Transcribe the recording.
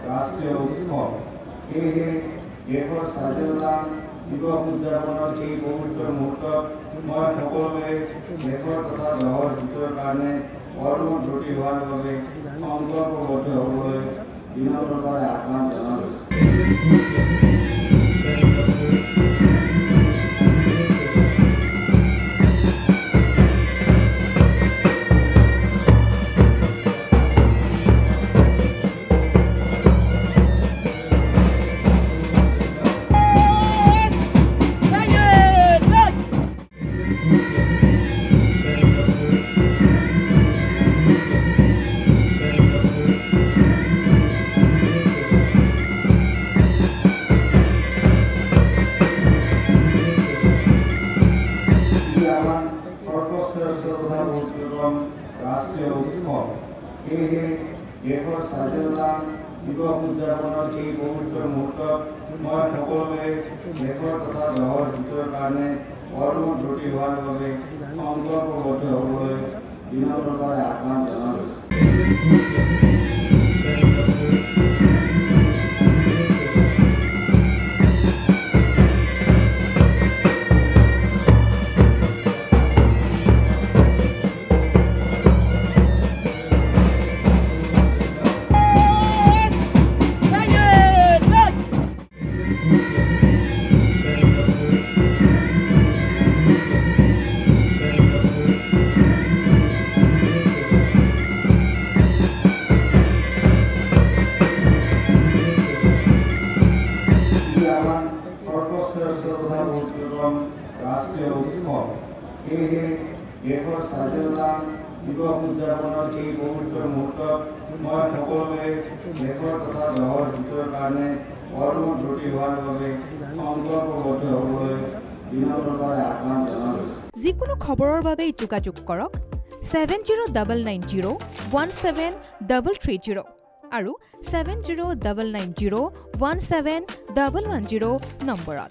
ৰাষ্ট্ৰীয় উৎসব এই দেশৰ স্বাধীনতা দিৱস উদযাপনৰ এই পবিত্ৰ মুহূৰ্তত মই সকলোৱে দেশৰ তথা দেশৰ হিতৰ কাৰণে কৰ্মত ব্ৰতী হোৱাৰ বাবে সংকল্পবদ্ধ হ'বলৈ বিনম্ৰতাৰে আহ্বান জনালোঁ। ৰাষ্ট্ৰীয় উৎসব এই দেশৰ স্বাধীনতা দিৱস উদযাপনৰ এই পবিত্ৰ মুহূৰ্তত মই সকলোৱে দেশৰ তথা দেশৰ হিতৰ কাৰণে কৰ্মত ব্ৰতী হোৱাৰ বাবে সংকল্পবদ্ধ হ'বলৈ বিনম্ৰতাৰে আহ্বান জনালোঁ। ৰাষ্ট্ৰীয় উৎসব এই দেশৰ স্বাধীনতা দিৱস উদযাপনৰ এই পবিত্ৰ মুহূৰ্তত মই সকলোৱে দেশৰ তথা দেশৰ হিতৰ কাৰণে কৰ্মত ব্ৰতী হোৱাৰ বাবে সংকল্পবদ্ধ হ'বলৈ বিনম্ৰতাৰে আহ্বান জনালোঁ। যিকোনো খবৰৰ বাবে যোগাযোগ কৰক 7099017330 আৰু 7099017110 নম্বৰত।